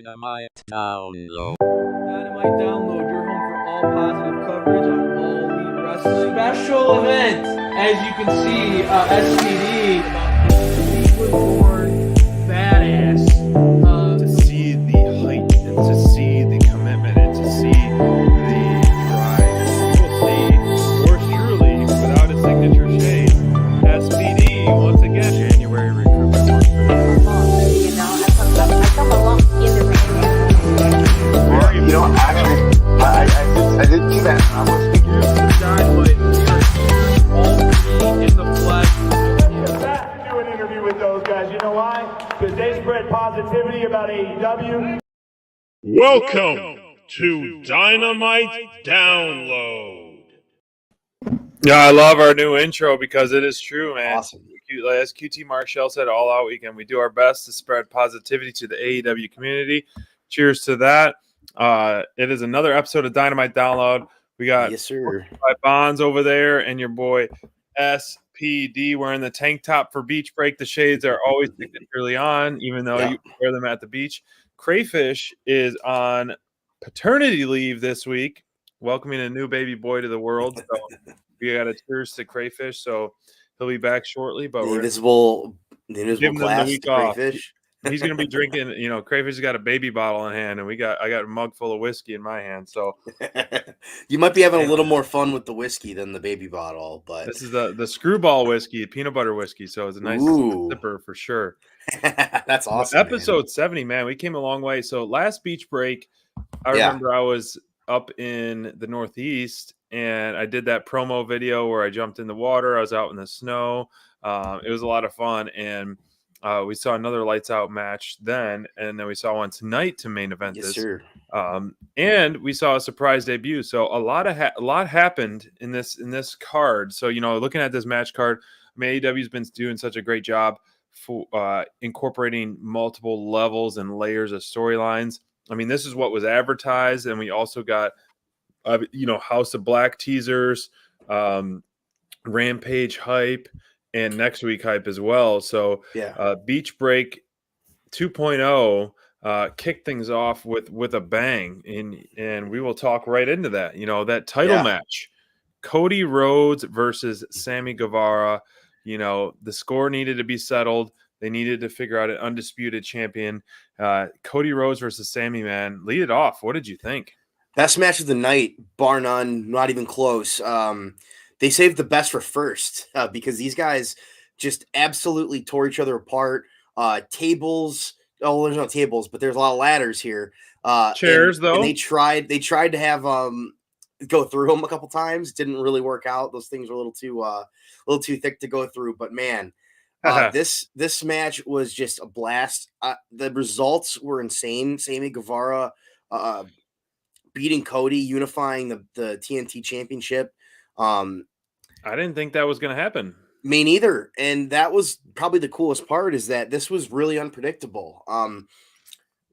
Dynamite Download. Dynamite Download, your home for all positive coverage on all elite wrestling. Special event, as you can see, SPD, Cleveland-born badass. To see the height and to see the commitment and to see the drive. We'll see, yours truly, without a signature shade, SPD once again. January recruitment work for them. You know, I come along in the ring. You know, actually, I did do that. I was thinking Dynamite, we are here, all three in the flesh. Have to do an interview with those guys. You know why? Because they spread positivity about AEW. Welcome to Dynamite Download. Yeah, I love our new intro because it is true, man. Awesome. As QT Marshall said, all out weekend, we do our best to spread positivity to the AEW community. Cheers to that. It is another episode of Dynamite Download. We got yes, sir. Bonds over there and your boy SPD wearing the tank top for beach break. The shades are always early on, even though you wear them at the beach. Crayfish is on paternity leave this week, welcoming a new baby boy to the world. So we got a cheers to Crayfish. So he'll be back shortly, but The we're invisible giving them the class week to off. Crayfish. He's gonna be drinking. You know, Crayfish's got a baby bottle in hand, and I got a mug full of whiskey in my hand. So You might be having a little more fun with the whiskey than the baby bottle, but this is the screwball whiskey, peanut butter whiskey. So it's a nice sipper for sure. that's awesome. Episode 70, man, we came a long way. So last beach break, I remember I was up in the Northeast and I did that promo video where I jumped in the water. I was out in the snow. It was a lot of fun, and we saw another lights out match then, and then we saw one tonight to main event this. Sir. And we saw a surprise debut. So a lot happened in this card. So, you know, looking at this match card, I mean, AEW's been doing such a great job for incorporating multiple levels and layers of storylines. I mean, this is what was advertised, and we also got House of Black teasers, Rampage hype, and next week hype as well. So Beach Break 2.0 kicked things off with a bang, and we will talk right into that. You know, that title match, Cody Rhodes versus Sammy Guevara. You know, the score needed to be settled. They needed to figure out an undisputed champion. Cody Rhodes versus Sammy, man. Lead it off. What did you think? Best match of the night, bar none, not even close. They saved the best for first because these guys just absolutely tore each other apart. Tables. Oh, there's no tables, but there's a lot of ladders here. Chairs, though. And they tried to have go through them a couple times. Didn't really work out. Those things were a little too thick to go through. But man, this match was just a blast. The results were insane. Sammy Guevara beating Cody, unifying the TNT Championship. I didn't think that was going to happen. Me neither. And that was probably the coolest part, is that this was really unpredictable.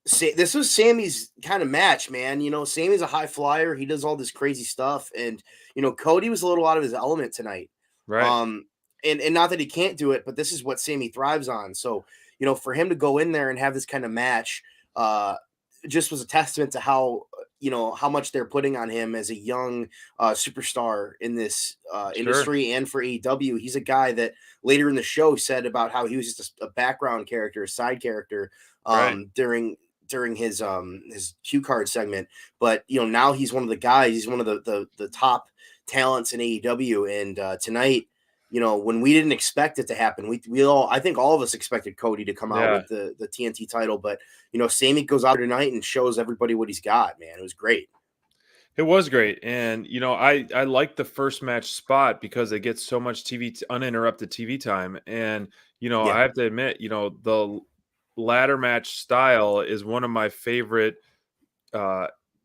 This was Sammy's kind of match, man. You know, Sammy's a high flyer. He does all this crazy stuff. And, you know, Cody was a little out of his element tonight. Right. And not that he can't do it, but this is what Sammy thrives on. So, you know, for him to go in there and have this kind of match, just was a testament to how much they're putting on him as a young superstar in this industry and for AEW. He's a guy that later in the show said about how he was just a background character, a side character during his cue card segment. But, you know, now he's one of the guys. He's one of the top talents in AEW. And tonight, you know, when we didn't expect it to happen, I think all of us expected Cody to come out with the TNT title, but, you know, Sammy goes out tonight and shows everybody what he's got, man. It was great. It was great. And, you know, I like the first match spot because it gets so much uninterrupted TV time. And, you know, I have to admit, you know, the ladder match style is one of my favorite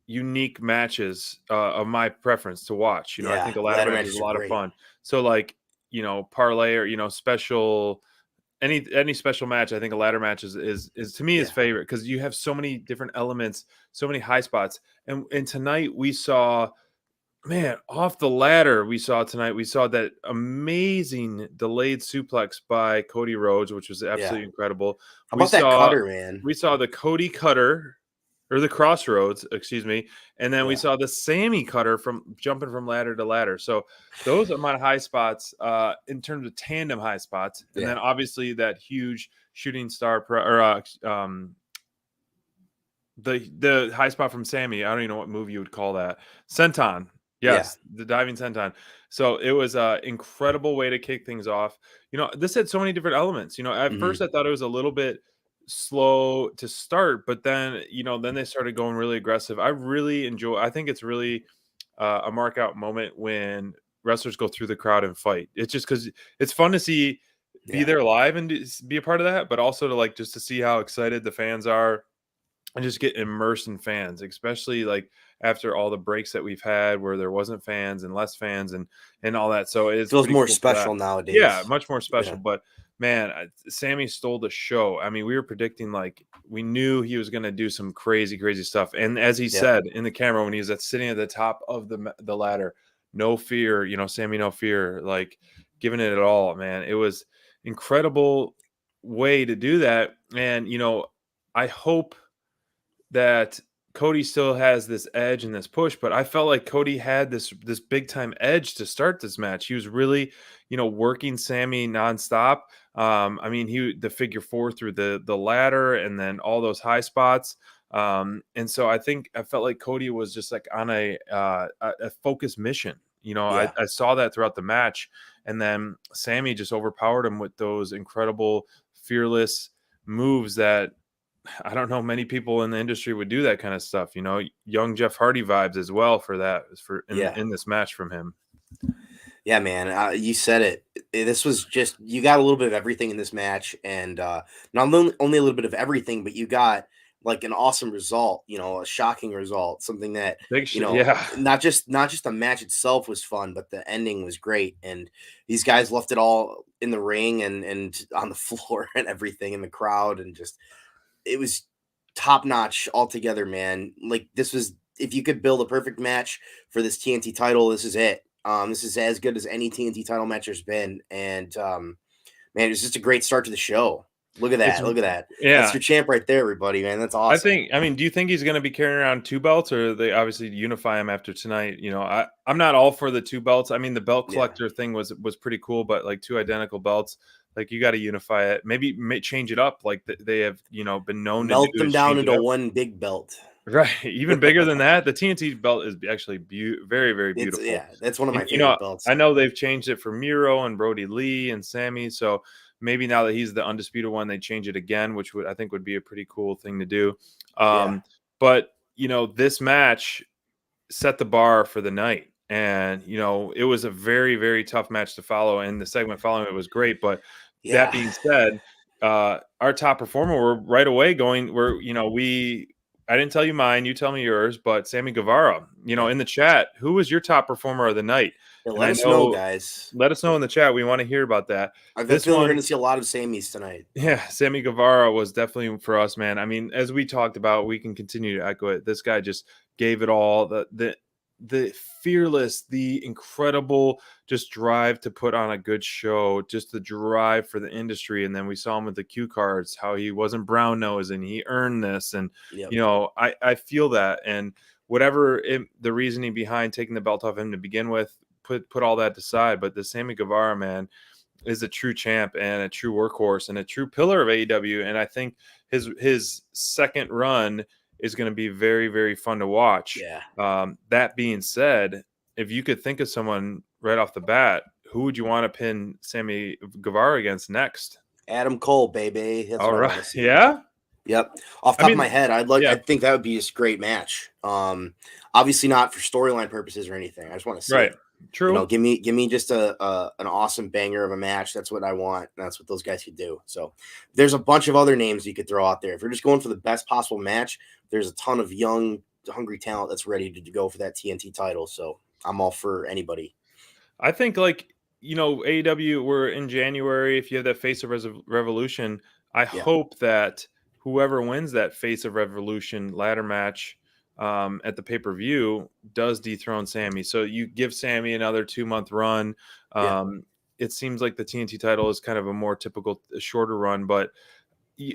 unique matches of my preference to watch. You know, I think a ladder match is a lot of fun. So, like, you know, parlay or, you know, special, any special match, I think a ladder match is to me his favorite, because you have so many different elements, so many high spots. And tonight we saw, man, off the ladder, we saw that amazing delayed suplex by Cody Rhodes, which was absolutely incredible. How about that cutter, man? We saw the Cody cutter or the crossroads, excuse me. And then we Yeah. saw the Sammy cutter from jumping from ladder to ladder. So those are my high spots in terms of tandem high spots. And then obviously that huge shooting star the high spot from Sammy. I don't even know what move you would call that. Senton. Yes, the diving senton. So it was an incredible way to kick things off. You know, this had so many different elements. You know, at first I thought it was a little bit slow to start, but then, you know, then they started going really aggressive. I really enjoy, I think it's really a mark out moment when wrestlers go through the crowd and fight. It's just because it's fun to see, be there live and be a part of that, but also to like just to see how excited the fans are and just get immersed in fans, especially like after all the breaks that we've had where there wasn't fans and less fans and all that. So it feels more cool special nowadays. Yeah, much more special. But man, Sammy stole the show. I mean, we were predicting, like, we knew he was going to do some crazy stuff. And as he said in the camera when he was sitting at the top of the ladder, no fear, you know, Sammy, no fear, like giving it all, man. It was incredible way to do that. And, you know, I hope that Cody still has this edge and this push, but I felt like Cody had this big time edge to start this match. He was really, you know, working Sammy nonstop. I mean, the figure four through the ladder and then all those high spots. And so I felt like Cody was just like on a focused mission. You know, I saw that throughout the match, and then Sammy just overpowered him with those incredible, fearless moves that I don't know many people in the industry would do that kind of stuff. You know, young Jeff Hardy vibes as well for that in this match from him. Yeah, man, you said it. This was just, you got a little bit of everything in this match, and not only a little bit of everything, but you got like an awesome result. You know, a shocking result, something that not just the match itself was fun, but the ending was great, and these guys left it all in the ring and on the floor and everything in the crowd, and just it was top notch altogether, man. Like, this was, if you could build a perfect match for this TNT title, this is it. This is as good as any TNT title match there's been. And man, it was just a great start to the show. Look at that. Look at that. Yeah. That's your champ right there, everybody, man. That's awesome. Do you think he's going to be carrying around two belts, or they obviously unify him after tonight? You know, I'm not all for the two belts. I mean, the belt collector thing was pretty cool, but like two identical belts, like you got to unify it. Maybe change it up. Like they have, you know, been known to melt them down into one big belt. Right. Even bigger than that. The TNT belt is actually very, very beautiful. That's one of my favorite belts. I know they've changed it for Miro and Brody Lee and Sammy. So maybe now that he's the undisputed one, they change it again, which I think would be a pretty cool thing to do. But, you know, this match set the bar for the night. And, you know, it was a very, very tough match to follow. And the segment following it was great. But that being said, our top performer, we're right away going, I didn't tell you mine, you tell me yours, but Sammy Guevara, you know, in the chat, who was your top performer of the night? Let us know, guys. Let us know in the chat. We want to hear about that. I feel we're going to see a lot of Sammys tonight. Yeah, Sammy Guevara was definitely for us, man. I mean, as we talked about, we can continue to echo it. This guy just gave it all. The fearless, the incredible just drive to put on a good show, just the drive for the industry. And then we saw him with the cue cards, how he wasn't brown nose and he earned this. And, you know, I feel that. And whatever the reasoning behind taking the belt off him to begin with, put all that aside. But the Sammy Guevara, man, is a true champ and a true workhorse and a true pillar of AEW. And I think his second run is going to be very, very fun to watch. That being said, if you could think of someone right off the bat, who would you want to pin Sammy Guevara against next? Adam Cole, baby. That's all right. Yeah. Yep. Off the top of my head, I think that would be just a great match. Obviously not for storyline purposes or anything. I just want to see it. True. You know, give me just an awesome banger of a match. That's what I want. That's what those guys could do. So there's a bunch of other names you could throw out there. If you're just going for the best possible match, there's a ton of young, hungry talent that's ready to go for that TNT title. So I'm all for anybody. I think, like, you know, AEW, we're in January. If you have that Face of Revolution, I hope that whoever wins that Face of Revolution ladder match at the pay-per-view does dethrone Sammy. So you give Sammy another 2-month run. It seems like the TNT title is kind of a more typical, shorter run, but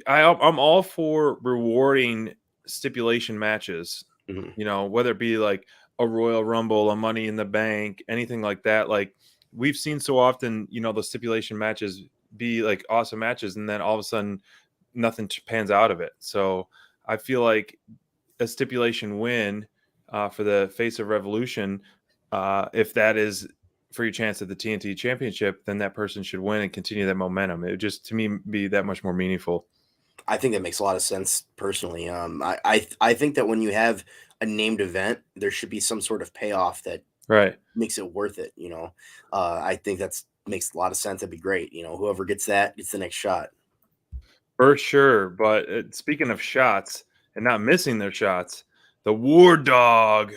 I'm all for rewarding stipulation matches, Mm-hmm. you know, whether it be like a Royal Rumble, a Money in the Bank, anything like that. Like we've seen so often, you know, the stipulation matches be like awesome matches, and then all of a sudden nothing pans out of it. So I feel like a stipulation win for the Face of Revolution, if that is for your chance at the TNT Championship, then that person should win and continue that momentum. It would just, to me, be that much more meaningful. I think that makes a lot of sense personally. I think that when you have a named event, there should be some sort of payoff that makes it worth it. You know, I think that's makes a lot of sense. That'd be great. You know, whoever gets that gets the next shot. For sure. But speaking of shots and not missing their shots, the War Dog,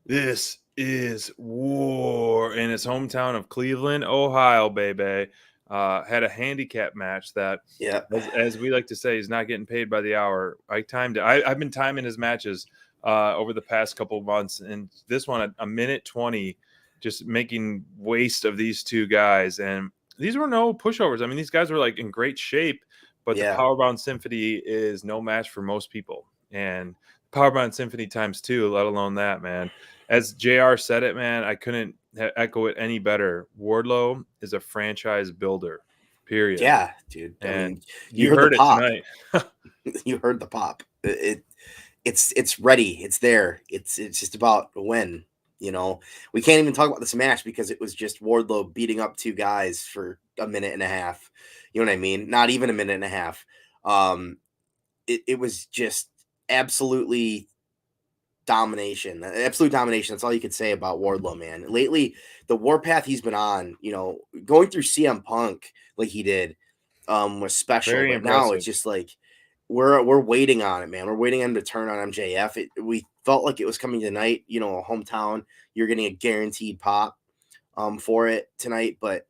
this is war in his hometown of Cleveland, Ohio, baby. Had a handicap match that, as we like to say, is not getting paid by the hour. I timed it. I've been timing his matches over the past couple of months, and this one, a minute 20, just making waste of these two guys. And these were no pushovers. I mean, these guys were like in great shape, but the Powerbound Symphony is no match for most people. And Powerbound Symphony times 2, let alone that, man. As JR said it, man, I couldn't echo it any better. Wardlow is a franchise builder, period. Yeah, dude. And I mean, you heard it tonight. You heard the pop. It's ready. It's there. It's just about a win. You know, we can't even talk about this match because it was just Wardlow beating up two guys for a minute and a half. You know what I mean? Not even a minute and a half. It was just absolute domination. That's all you could say about Wardlow, man. Lately, the warpath he's been on, you know, going through CM Punk like he did, was special. Very but impressive. Now it's just like we're waiting on it, man. We're waiting on him to turn on MJF. We felt like it was coming tonight. You know, hometown, you're getting a guaranteed pop for it tonight, but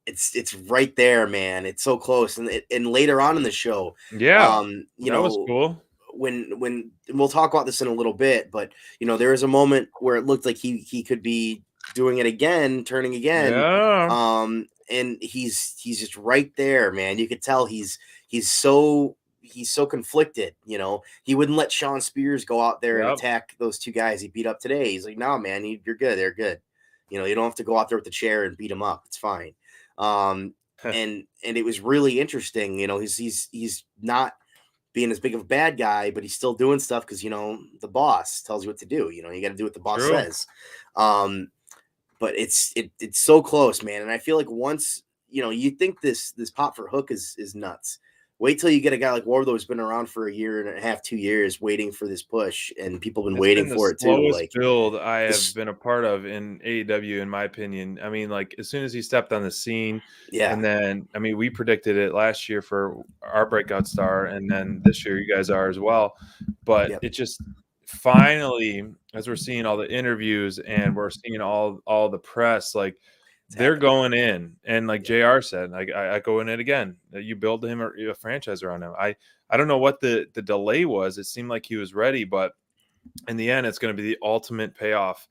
it's right there, man. It's so close, and later on in the show, you that know, was cool. When we'll talk about this in a little bit, but you know, there was a moment where it looked like he could be doing it again, turning again. And he's just right there, man. You could tell he's so conflicted. You know, he wouldn't let Sean Spears go out there and attack those two guys he beat up today. He's like, no, man, you're good. They're good. You know, you don't have to go out there with the chair and beat him up. It's fine. And it was really interesting. You know, he's not being as big of a bad guy, but he's still doing stuff because, you know, the boss tells you what to do. You know, you got to do what the boss says. But it's so close, man. And I feel like once, you know, you think this pop for Hook is nuts. Wait till you get a guy like Wardlow who's been around for a year and a half, 2 years, waiting for this push, and people have been waiting for it too. Like build I have been a part of in AEW, in my opinion. I mean, like as soon as he stepped on the scene, and then I mean, we predicted it last year for our breakout star, and then this year you guys are as well. But it just finally, as we're seeing all the interviews and we're seeing all the press, like. They're going in, and like JR said, I go in it again. You build him a franchise around him. I don't know what the delay was. It seemed like he was ready, but in the end, it's going to be the ultimate payoff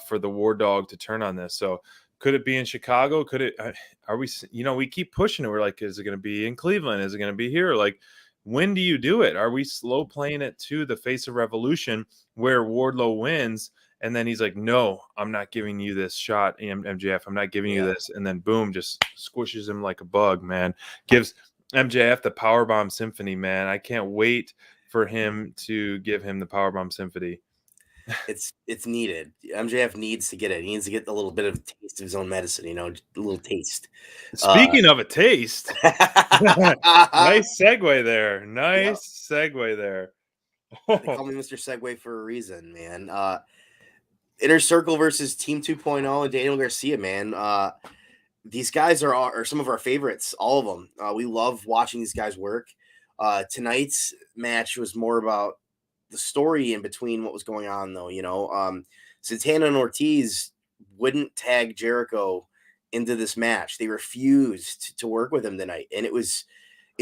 for the War Dog to turn on this. So, could it be in Chicago? Could it? Are we? You know, we keep pushing it. We're like, is it going to be in Cleveland? Is it going to be here? Like, when do you do it? Are we slow playing it to the Face of Revolution where Wardlow wins? And then he's like, no, I'm not giving you this shot, MJF. I'm not giving you this. And then, boom, just squishes him like a bug, man. Gives MJF the Powerbomb Symphony, man. I can't wait for him to give him the Powerbomb Symphony. It's needed. MJF needs to get it. He needs to get a little bit of a taste of his own medicine, you know, a little taste. Speaking of a taste, nice segue there. Segue there. They call me Mr. Segway for a reason, man. Inner Circle versus Team 2.0 and Daniel Garcia, man. These guys are some of our favorites, all of them. We love watching these guys work. Tonight's match was more about the story in between what was going on, though. You know, Santana and Ortiz wouldn't tag Jericho into this match. They refused to work with him tonight, and it was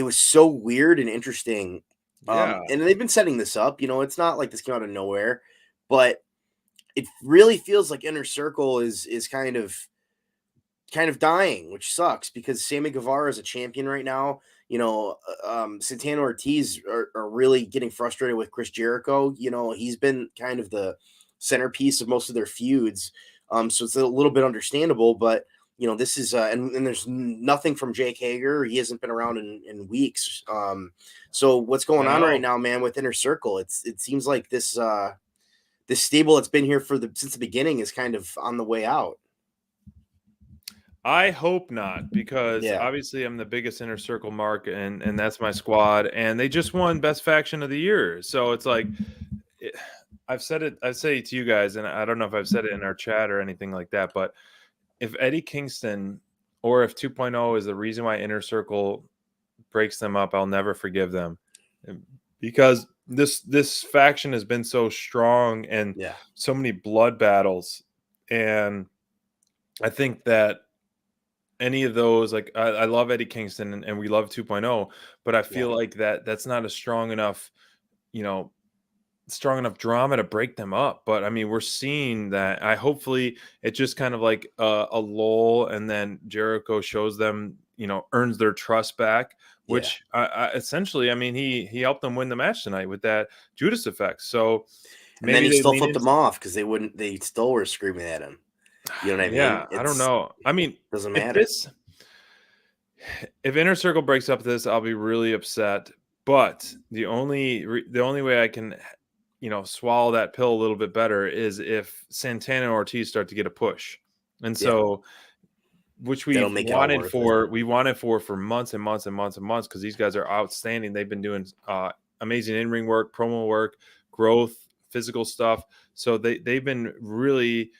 so weird and interesting. And they've been setting this up. You know, it's not like this came out of nowhere, but it really feels like Inner Circle is kind of kind of dying, which sucks because Sammy Guevara is a champion right now. Santana Ortiz are really getting frustrated with Chris Jericho. He's been kind of the centerpiece of most of their feuds. So it's a little bit understandable, but this is and there's nothing from Jake Hager. He hasn't been around in weeks. So what's going on right now, man, with Inner Circle? It seems like this stable that's been here since the beginning is kind of on the way out. I hope not, because obviously I'm the biggest Inner Circle mark, and that's my squad, and they just won Best Faction of the Year. So it's like, I've said it, I say it to you guys, and I don't know if I've said it in our chat or anything like that, but if Eddie Kingston or if 2.0 is the reason why Inner Circle breaks them up, I'll never forgive them, because this faction has been so strong and so many blood battles, and I think that any of those, like I love Eddie Kingston and we love 2.0, but I feel like that's not a strong enough drama to break them up. But I mean, we're seeing that. Hopefully it just kind of like a lull, and then Jericho shows them, earns their trust back, which I essentially, I mean, he helped them win the match tonight with that Judas effect. So and then he still flipped them off because they still were screaming at him. You know what I mean? Yeah, I don't know. I mean, doesn't matter. If Inner Circle breaks up this, I'll be really upset. But the only way I can, swallow that pill a little bit better is if Santana and Ortiz start to get a push, and so, which we wanted for months and months and months and months, because these guys are outstanding. They've been doing amazing in-ring work, promo work, growth, physical stuff. So they've been really,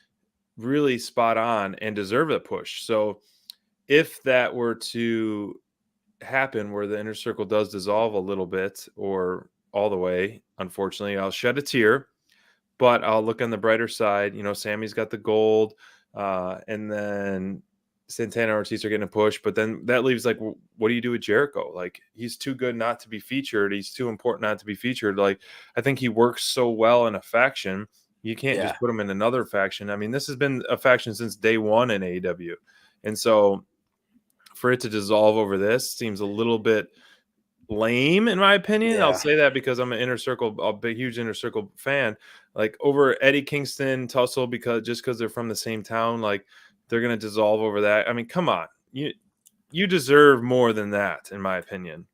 really spot on and deserve a push. So if that were to happen, where the Inner Circle does dissolve a little bit or all the way, unfortunately, I'll shed a tear, but I'll look on the brighter side. Sammy's got the gold, and then Santana and Ortiz are getting a push, but then that leaves, like, what do you do with Jericho? Like, he's too good not to be featured. He's too important not to be featured. Like, I think he works so well in a faction. You can't just put him in another faction. I mean, this has been a faction since day one in AEW. And so for it to dissolve over this seems a little bit lame, in my opinion. I'll say that because I'm a big, huge Inner Circle fan. Like, over Eddie Kingston, Tussle, because they're from the same town, like, they're going to dissolve over that. I mean, come on. You deserve more than that, in my opinion.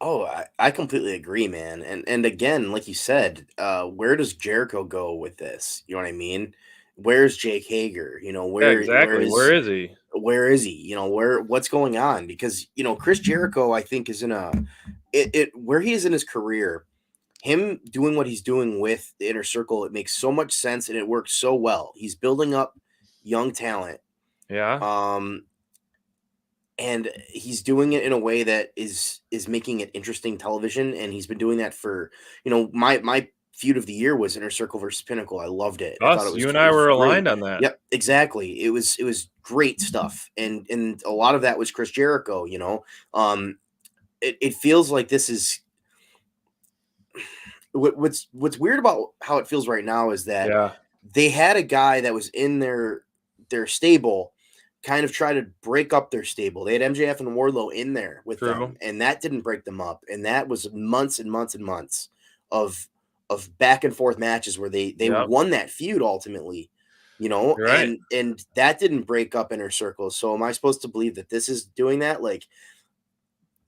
Oh, I completely agree, man. And again, like you said, where does Jericho go with this? You know what I mean? Where's Jake Hager? Where exactly. Where is he? Where is he? What's going on? Because Chris Jericho, I think, is in where he is in his career. Him doing what he's doing with the Inner Circle, it makes so much sense and it works so well. He's building up young talent. Yeah. And he's doing it in a way that is making it interesting television. And he's been doing that for, my feud of the year was Inner Circle versus Pinnacle. I loved it. I thought it was, you and I were aligned on that. Yep, exactly. It was great stuff. And a lot of that was Chris Jericho, it feels like this is what's weird about how it feels right now is that they had a guy that was in their stable kind of try to break up their stable. They had MJF and Wardlow in there with them, and that didn't break them up. And that was months and months and months of back and forth matches where they won that feud ultimately, and that didn't break up Inner Circle. So am I supposed to believe that this is doing that? Like,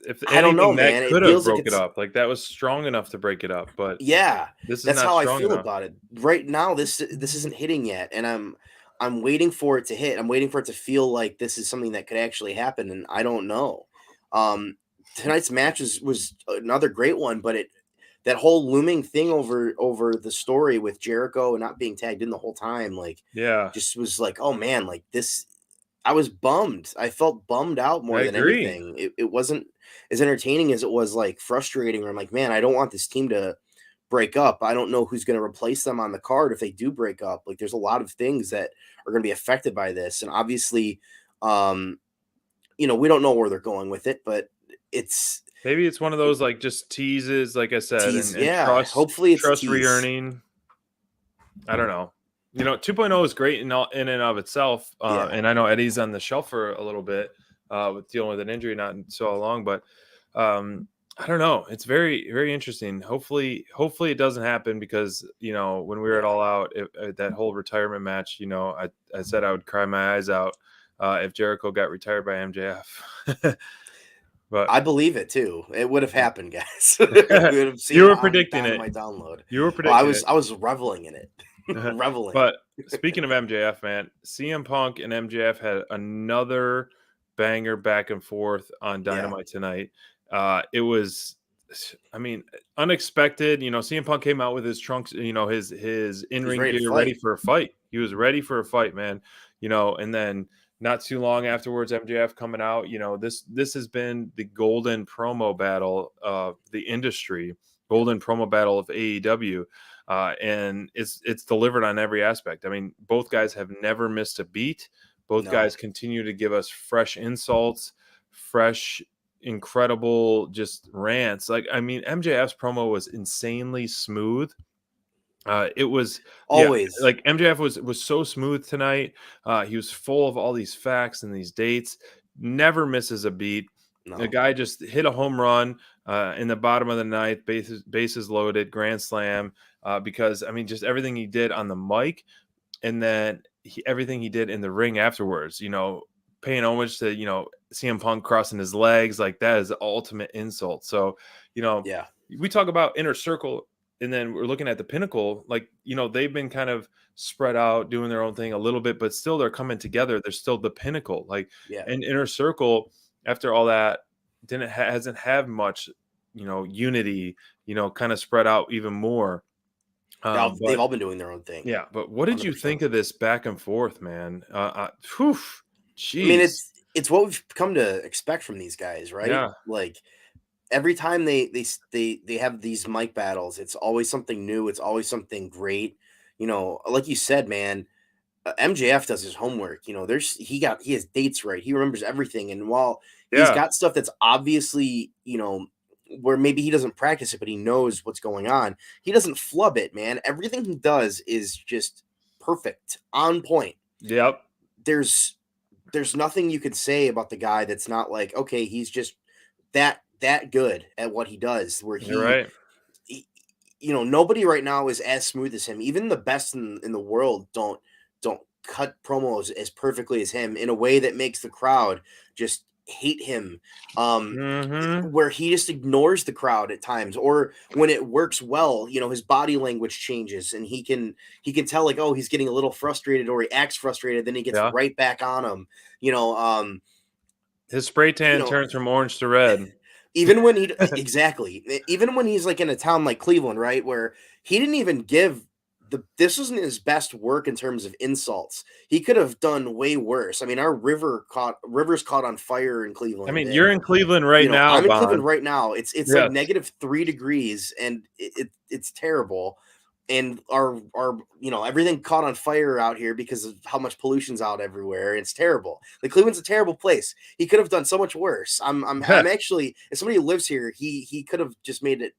if anything, I don't know, man. That could have broke it up. Like, that was strong enough to break it up. But that's not how I feel about it right now. This isn't hitting yet, and I'm waiting for it to hit. I'm waiting for it to feel like this is something that could actually happen, and I don't know. Tonight's match was another great one, but that whole looming thing over the story with Jericho not being tagged in the whole time, like, just was like, oh man, like this. I was bummed. I felt bummed out more than anything. It wasn't as entertaining as it was like frustrating. Where I'm like, man, I don't want this team to break up. I don't know who's going to replace them on the card if they do break up. Like, there's a lot of things that are going to be affected by this, and obviously, we don't know where they're going with it, but maybe it's one of those, like, just teases, like I said, and hopefully it's trust re-earning. I don't know. You know, 2.0 is great in and of itself. And I know Eddie's on the shelf for a little bit with dealing with an injury not so long, but I don't know. It's very, very interesting. Hopefully it doesn't happen because, you know, when we were at All Out, that whole retirement match, you know, I said I would cry my eyes out if Jericho got retired by MJF. But I believe it too. It would have happened, guys. We would have seen you were predicting it. My download. You were predicting I was reveling in it. Reveling. But speaking of MJF, man, CM Punk and MJF had another banger back and forth on Dynamite tonight. It was, I mean, unexpected. You know, CM Punk came out with his trunks, you know, his in-ring gear ready for a fight. He was ready for a fight, man. You know, and then not too long afterwards, MJF coming out. You know, this has been the golden promo battle of the industry, golden promo battle of AEW. And it's delivered on every aspect. I mean, both guys have never missed a beat. Both guys continue to give us fresh insults, fresh, incredible just rants. Like, I mean, MJF's promo was insanely smooth. It was always like MJF was so smooth tonight. He was full of all these facts and these dates, never misses a beat. The guy just hit a home run in the bottom of the ninth, bases loaded, grand slam. Because I mean, just everything he did on the mic, and then everything he did in the ring afterwards. You know, paying homage to, you know, CM Punk crossing his legs, like that is the ultimate insult. So, you know, we talk about Inner Circle, and then we're looking at the Pinnacle. Like, you know, they've been kind of spread out, doing their own thing a little bit, but still they're coming together. They're still the Pinnacle. Like, and Inner Circle, after all that, hasn't had much, you know, unity. You know, kind of spread out even more. They've all been doing their own thing. Yeah, but what did 100%. You think of this back and forth, man? Geez. I mean, it's what we've come to expect from these guys, right? Yeah. Like every time they have these mic battles, it's always something new. It's always something great. You know, like you said, man, MJF does his homework. You know, he has dates right. He remembers everything, and while he's got stuff that's obviously, you know, where maybe he doesn't practice it, but he knows what's going on. He doesn't flub it, man. Everything he does is just perfect, on point. Yep. There's nothing you could say about the guy that's not like, okay, he's just that good at what he does. Where You're right. You know, nobody right now is as smooth as him. Even the best in the world don't cut promos as perfectly as him in a way that makes the crowd just hate him, where he just ignores the crowd at times, or when it works well, you know, his body language changes and he can tell, like, oh, he's getting a little frustrated, or he acts frustrated, then he gets right back on him, you know. His spray tan turns from orange to red. Even when he even when he's like in a town like Cleveland, right, where he didn't even give this wasn't his best work in terms of insults. He could have done way worse. I mean, our river's caught on fire in Cleveland. I mean, you're in Cleveland right now. I'm in Cleveland right now. It's like -3 degrees, and it's terrible. And our you know, everything caught on fire out here because of how much pollution's out everywhere. It's terrible. Like, Cleveland's a terrible place. He could have done so much worse. I'm actually, as somebody who lives here, he could have just made it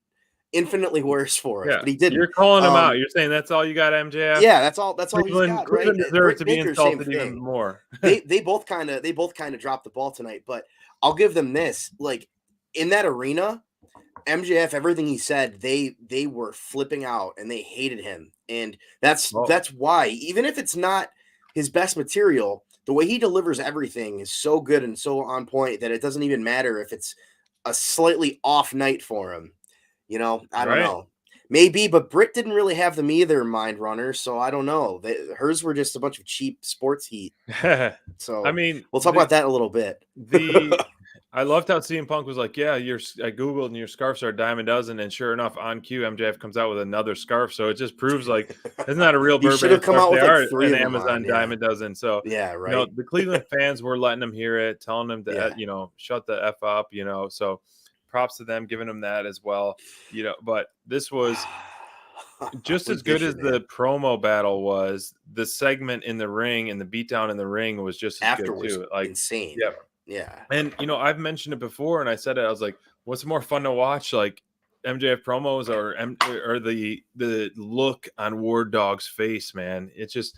infinitely worse for us, but he didn't. You're calling him out. You're saying that's all you got, MJF? Yeah, that's all he's got. Cleveland right? deserves to be insulted even more. they both kind of dropped the ball tonight, but I'll give them this. Like, in that arena, MJF, everything he said, they were flipping out and they hated him, and that's why, even if it's not his best material, the way he delivers everything is so good and so on point that it doesn't even matter if it's a slightly off night for him. You know, I don't know. Maybe, but Britt didn't really have them either, Mind Runner, so I don't know. Hers were just a bunch of cheap sports heat. So, I mean, we'll talk about that in a little bit. I loved how CM Punk was like, yeah, I Googled and your scarves are a dime a dozen, and sure enough, on cue, MJF comes out with another scarf. So it just proves, like, it's not a real Burberry should have come out with like 3 an of them Amazon dime a dozen. So yeah, right. You know, the Cleveland fans were letting them hear it, telling them to you know, shut the F up, you know. So props to them, giving them that as well, you know. But this was just as good as the promo battle was. The segment in the ring and the beatdown in the ring was just as good too. Like, insane. Yeah. And you know, I've mentioned it before, and I said it. I was like, "What's more fun to watch? Like, MJF promos or the look on War Dog's face, man. It's just,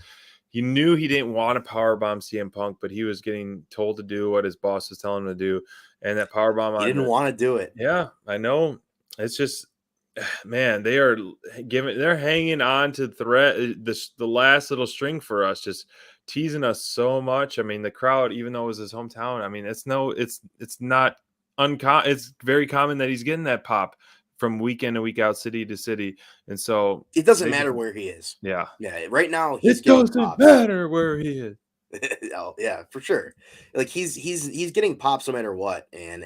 you knew he didn't want to powerbomb CM Punk, but he was getting told to do what his boss was telling him to do. And that powerbomb, he didn't want to do it. Yeah, I know. It's just, man, they're hanging on to the last little string for us, just teasing us so much. I mean, the crowd, even though it was his hometown, I mean, it's not uncommon. It's very common that he's getting that pop from week in and week out, city to city, and so it doesn't matter where he is. Yeah. Right now, it doesn't matter where he is. Oh, yeah, for sure. Like he's getting pops no matter what, and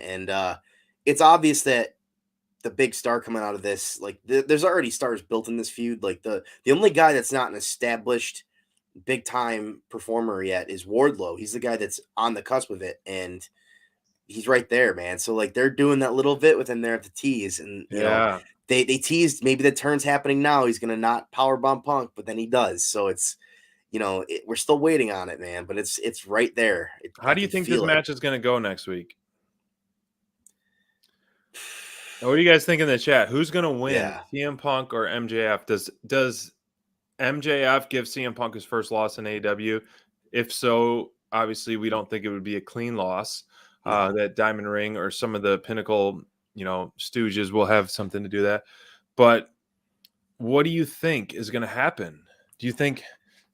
it's obvious that the big star coming out of this, like there's already stars built in this feud. Like the only guy that's not an established big time performer yet is Wardlow. He's the guy that's on the cusp of it, and he's right there, man. So like they're doing that little bit with him there at the tease, and you know, they teased maybe the turn's happening now. He's gonna not powerbomb Punk, but then he does. So it's, you know, we're still waiting on it, man. But it's right there. How do you think this match is gonna go next week? What do you guys think in the chat? Who's gonna win, CM Punk or MJF? Does MJF give CM Punk his first loss in AEW? If so, obviously we don't think it would be a clean loss. That Diamond Ring or some of the Pinnacle, you know, stooges will have something to do that. But what do you think is going to happen? Do you think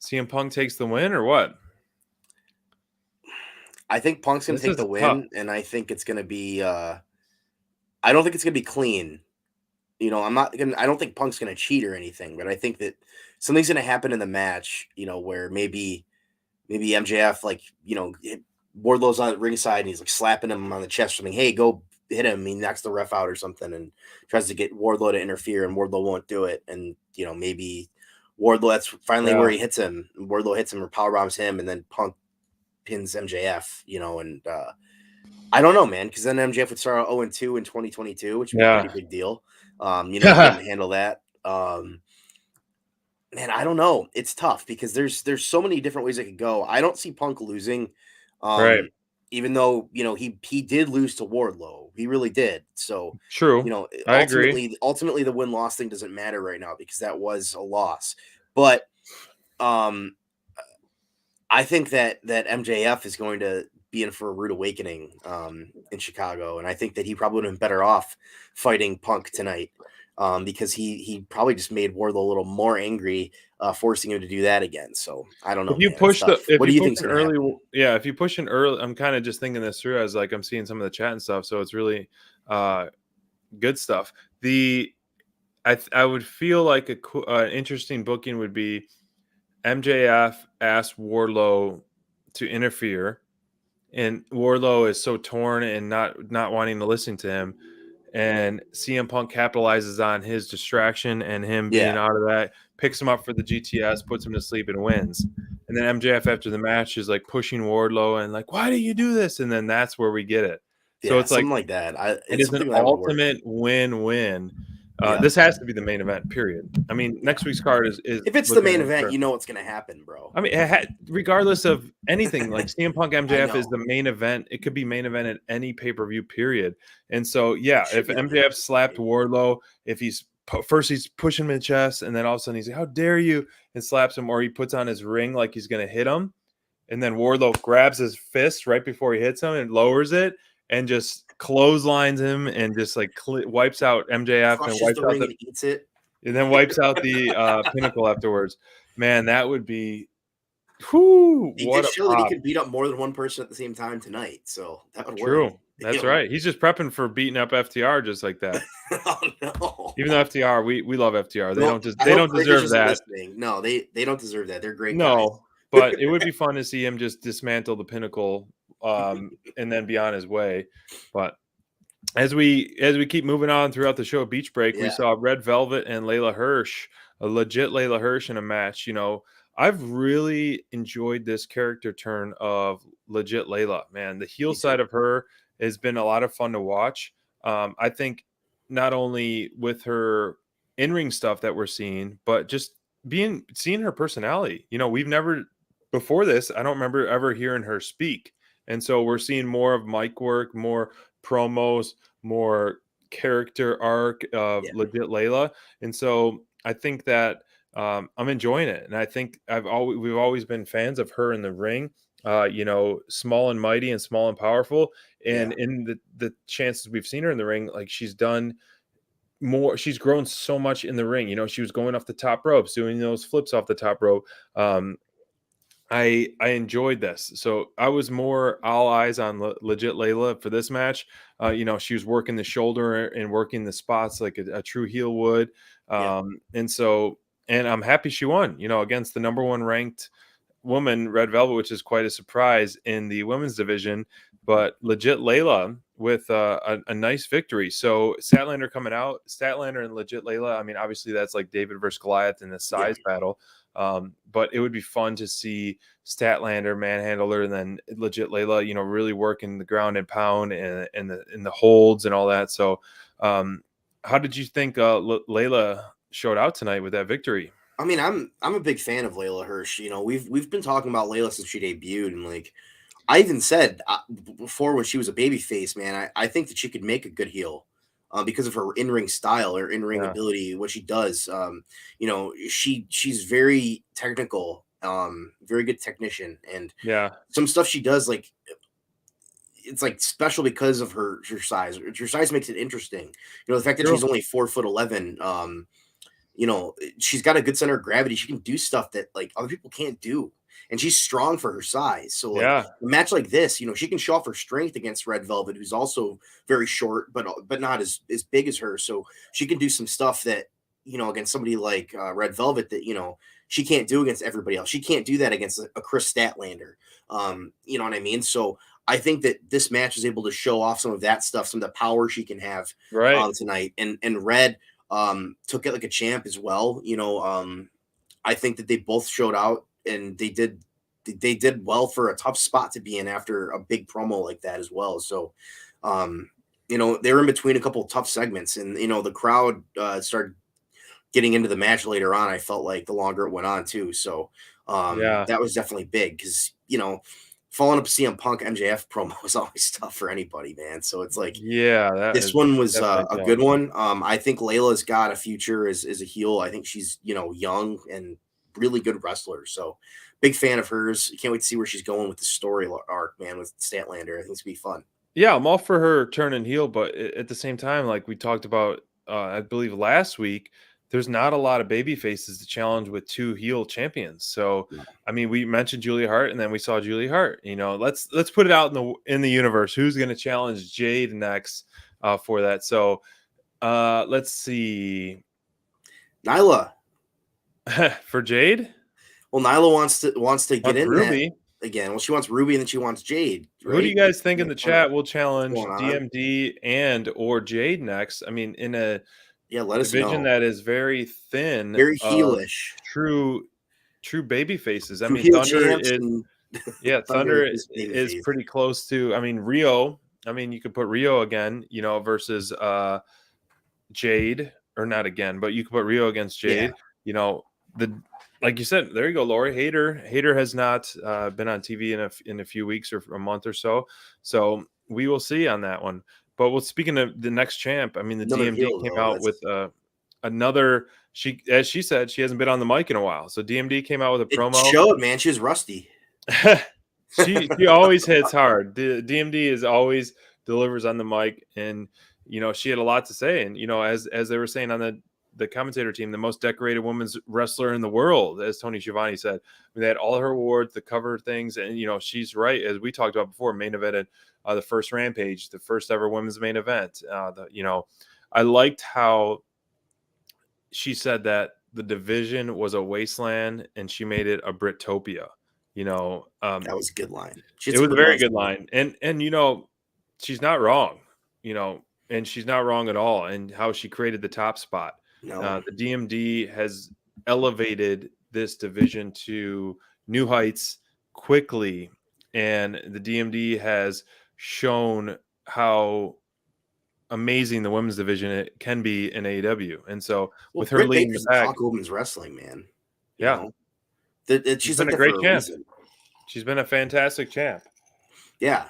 CM Punk takes the win or what? I think Punk's going to take the win, and I think it's going to be I don't think it's going to be clean. You know, I don't think Punk's going to cheat or anything, but I think that something's going to happen in the match, you know, where maybe MJF, like, you know, Wardlow's on the ringside and he's like slapping him on the chest, something, hey, go hit him. He knocks the ref out or something and tries to get Wardlow to interfere, and Wardlow won't do it. And, you know, maybe Wardlow, that's finally where he hits him. Wardlow hits him or powerbombs him, and then Punk pins MJF, you know, and I don't know, man, because then MJF would start out 0-2 in 2022, which would be a pretty big deal. You know, he didn't handle that. Man, I don't know. It's tough because there's so many different ways it could go. I don't see Punk losing. Right. Even though, you know, he did lose to Wardlow. He really did. So true. You know, I agree. Ultimately the win-loss thing doesn't matter right now because that was a loss. But I think that MJF is going to be in for a rude awakening in Chicago. And I think that he probably would have been better off fighting Punk tonight. Because he probably just made Wardlow a little more angry, forcing him to do that again. So I don't know. If you push what do you think early? Yeah, if you push an early, I'm kind of just thinking this through as like I'm seeing some of the chat and stuff. So it's really good stuff. I would feel like an interesting booking would be MJF asked Wardlow to interfere, and Wardlow is so torn and not wanting to listen to him. And CM Punk capitalizes on his distraction and him being out of that, picks him up for the GTS, puts him to sleep, and wins. And then MJF after the match is like pushing Wardlow and like, why do you do this? And then that's where we get it. So it's something like that. It is an ultimate win-win. This has to be the main event, period. I mean, next week's card is if it's the main event, you know what's going to happen, bro. I mean, regardless of anything, like CM Punk MJF is the main event. It could be main event at any pay-per-view, period. And so, if MJF slapped Wardlow, if he's pushing him in the chest, and then all of a sudden he's like, "How dare you?" and slaps him, or he puts on his ring like he's going to hit him, and then Wardlow grabs his fist right before he hits him and lowers it, and just clotheslines him and just like wipes out MJF and wipes out and eats it, and then wipes out the Pinnacle afterwards. Man, that would be. Whoo! He did show that he could beat up more than one person at the same time tonight, so that would work. True, that's right. He's just prepping for beating up FTR just like that. Oh no! Even though FTR, we love FTR. They don't deserve that. No, they don't deserve that. They're great. No, guys. But it would be fun to see him just dismantle the Pinnacle and then be on his way. But as we keep moving on throughout the show, Beach Break, we saw Red Velvet and Layla Hirsch, a legit Layla Hirsch in a match. You know, I've really enjoyed this character turn of legit Layla, man. The heel side of her has been a lot of fun to watch. I think not only with her in-ring stuff that we're seeing, but just seeing her personality. You know, we've never before this, I don't remember ever hearing her speak. And so we're seeing more of mic work, more promos, more character arc of legit Layla, and so I think that I'm enjoying it, and I think we've always been fans of her in the ring. Small and mighty and small and powerful, and in the chances we've seen her in the ring, like she's done more. She's grown so much in the ring. She was going off the top ropes, doing those flips off the top rope. I enjoyed this. So I was more all eyes on legit Layla for this match. She was working the shoulder and working the spots like a true heel would. And I'm happy she won, against the number one ranked woman, Red Velvet, which is quite a surprise in the women's division. But legit Layla with a nice victory. So Statlander coming out, Statlander and legit Layla. I mean, obviously that's like David versus Goliath in the size battle. But it would be fun to see Statlander manhandle her, and then legit Layla, really working the ground and pound and the holds and all that. So, how did you think Layla showed out tonight with that victory? I mean, I'm a big fan of Layla Hirsch. We've been talking about Layla since she debuted, and like I even said before when she was a babyface, man, I think that she could make a good heel. Because of her in-ring style or in-ring ability, what she does. She's very technical, very good technician, and some stuff she does, like it's like special because of her size. Her size makes it interesting. The fact that she's only 4'11", she's got a good center of gravity. She can do stuff that like other people can't do. And she's strong for her size. So like a match like this, she can show off her strength against Red Velvet, who's also very short, but not as big as her. So she can do some stuff that, against somebody like Red Velvet that, she can't do against everybody else. She can't do that against a Chris Statlander. You know what I mean? So I think that this match is able to show off some of that stuff, some of the power she can have tonight. And Red took it like a champ as well. I think that they both showed out. And they did well for a tough spot to be in after a big promo like that as well. So, they were in between a couple of tough segments, and the crowd started getting into the match later on. I felt like the longer it went on too. So, that was definitely big because following up CM Punk MJF promo is always tough for anybody, man. So it's like, this one was a good one. I think Layla's got a future as a heel. I think she's young and really good wrestler. So big fan of hers. Can't wait to see where she's going with the story arc, man, with Statlander. I think it's gonna be fun. Yeah, I'm all for her turning heel, but at the same time, like we talked about, I believe last week, there's not a lot of baby faces to challenge with two heel champions. So, I mean, we mentioned Julia Hart, and then we saw Julia Hart. Let's put it out in the universe. Who's going to challenge Jade next for that? So, let's see. Nyla. For Jade? Well, Nyla wants to get in Ruby again. Well, she wants Ruby and then she wants Jade. Right? Who do you guys think in the chat will challenge DMD and or Jade next? I mean, in a let us division know. that is very thin, very heelish, true baby faces. I true mean, Thunder is Thunder is pretty close to. I mean, Rio. I mean, you could put Rio again, versus Jade, or not again, but you could put Rio against Jade. Like you said, there you go, Lori. Hayter has not been on TV in a few weeks or a month or so. So we will see on that one. But speaking of the next champ, I mean, the DMD came out with another. As she said, she hasn't been on the mic in a while. So DMD came out with a promo. It showed, man. She was rusty. she always hits hard. The DMD is always delivers on the mic, and she had a lot to say. And as they were saying on the commentator team, the most decorated women's wrestler in the world, as Tony Schiavone said. I mean, they had all her awards, the cover things, and she's right, as we talked about before, main evented the first Rampage, the first ever women's main event. I liked how she said that the division was a wasteland and she made it a Brittopia. That was a good line. It was a very good line, and she's not wrong. And she's not wrong at all. And how she created the top spot. No. The DMD has elevated this division to new heights quickly, and the DMD has shown how amazing the women's division it can be in AEW. And so with her leading the pack, women's wrestling, man. She's been a great champ. She's been a fantastic champ. Yeah.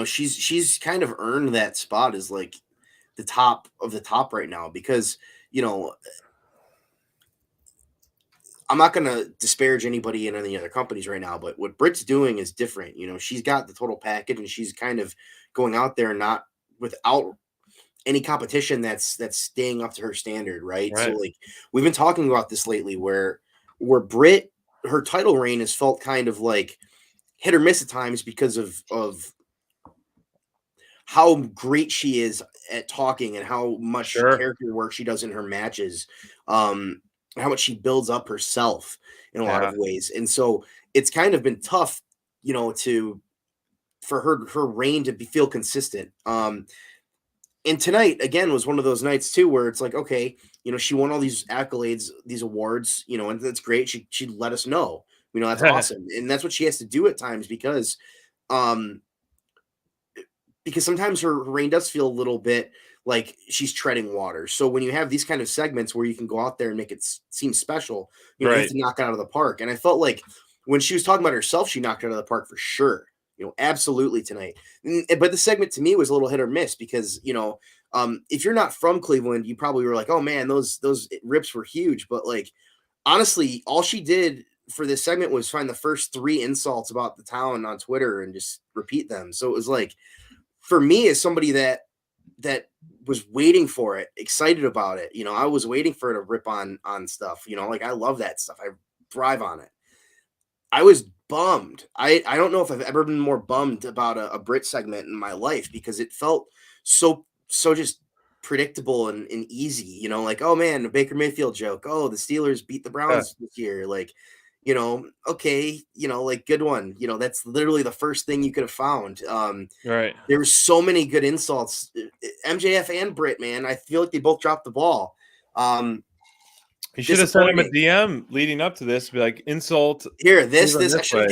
She's kind of earned that spot as like the top of the top right now because, I'm not going to disparage anybody in any other companies right now, but what Britt's doing is different. She's got the total package and she's kind of going out there not without any competition that's staying up to her standard, right? So like we've been talking about this lately where Britt, her title reign has felt kind of like hit or miss at times because of how great she is at talking and how much character work she does in her matches. How much she builds up herself in a lot of ways. And so it's kind of been tough, for her reign to feel consistent. And tonight again was one of those nights too, where it's like, okay, she won all these accolades, these awards, and that's great. She let us know, that's awesome. And that's what she has to do at times because sometimes her reign does feel a little bit like she's treading water. So when you have these kind of segments where you can go out there and make it seem special, you have to knock it out of the park. And I felt like when she was talking about herself, she knocked it out of the park for sure. Absolutely tonight. But the segment to me was a little hit or miss because, if you're not from Cleveland, you probably were like, oh man, those rips were huge. But like, honestly, all she did for this segment was find the first 3 insults about the town on Twitter and just repeat them. So it was like, for me as somebody that was waiting for it, excited about it, I was waiting for it to rip on stuff, like I love that stuff. I thrive on it. I was bummed. I don't know if I've ever been more bummed about a Brit segment in my life because it felt so just predictable and easy, like, oh man, a Baker Mayfield joke. Oh, the Steelers beat the Browns this year. Like, okay, like good one. That's literally the first thing you could have found. There were so many good insults. MJF and Britt, man, I feel like they both dropped the ball. You should have sent him a DM leading up to this, be like, insult. Here, this. I should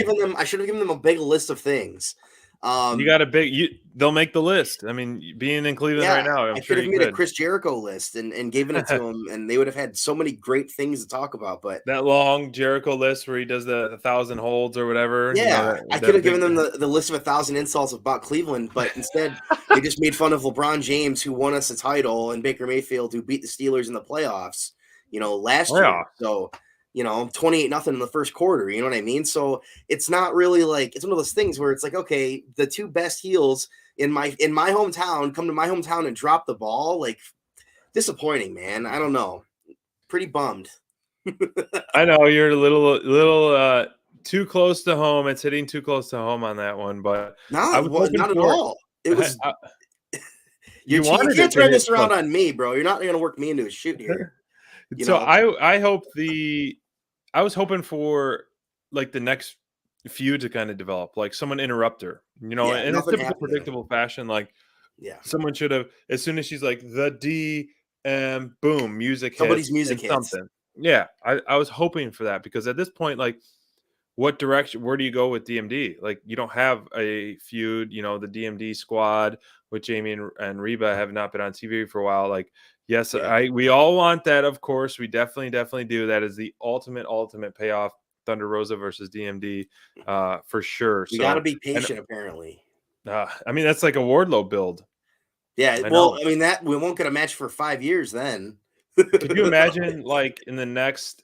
have given them a big list of things. You got a big. They'll make the list. I mean, being in Cleveland right now, I could have made a Chris Jericho list and given it to him, and they would have had so many great things to talk about. But that long Jericho list where he does the 1,000 holds or whatever. Yeah, I could have given them the list of 1,000 insults about Cleveland, but instead they just made fun of LeBron James, who won us a title, and Baker Mayfield, who beat the Steelers in the playoffs, last year. So. 28-0 in the first quarter. You know what I mean? So it's not really like, it's one of those things where it's like, okay, the 2 best heels in my hometown come to my hometown and drop the ball. Like, disappointing, man. I don't know. Pretty bummed. I know you're a little too close to home. It's hitting too close to home on that one, but not at all. It was. You can't turn this around on me, bro. You're not going to work me into a shoot here. I was hoping for like the next feud to kind of develop, like someone interrupt her, in a typical predictable fashion. Like, someone should have, as soon as she's like the DM, boom, music. Somebody's music hits. Something. Yeah, I was hoping for that because at this point, like, where do you go with DMD? Like, you don't have a feud. The DMD squad with Jamie and Reba have not been on TV for a while. Like. Yes, we all want that, of course. We definitely do. That is the ultimate payoff. Thunder Rosa versus DMD, for sure. You got to be patient, apparently. I mean, that's like a Wardlow build. Yeah, I mean, that we won't get a match for 5 years then. Could you imagine, like, in the next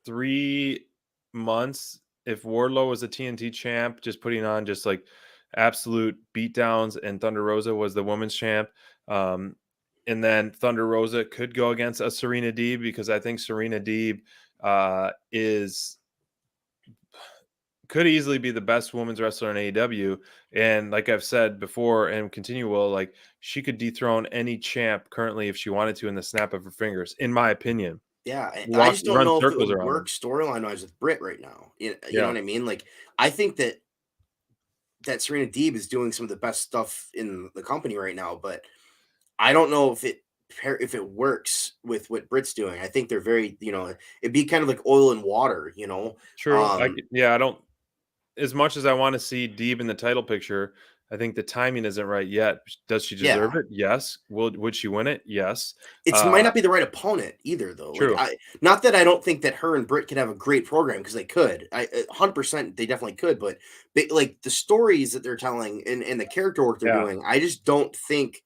3 months, if Wardlow was a TNT champ, just putting on just like absolute beatdowns, and Thunder Rosa was the women's champ? And then Thunder Rosa could go against a Serena Deeb because I think Serena Deeb could easily be the best women's wrestler in AEW. And like I've said before and like, she could dethrone any champ currently if she wanted to in the snap of her fingers, in my opinion. Yeah. I just don't know if it would work storyline-wise with Britt right now. You know what I mean? Like, I think that Serena Deeb is doing some of the best stuff in the company right now, but I don't know if it works with what Britt's doing. I think they're very, it'd be kind of like oil and water, True. I don't, as much as I want to see Deeb in the title picture, I think the timing isn't right yet. Does she deserve it? Yes. Would she win it? Yes. It might not be the right opponent either, though. True. Like, not that I don't think that her and Britt could have a great program, because they could. 100% they definitely could. But like the stories that they're telling and the character work they're doing, I just don't think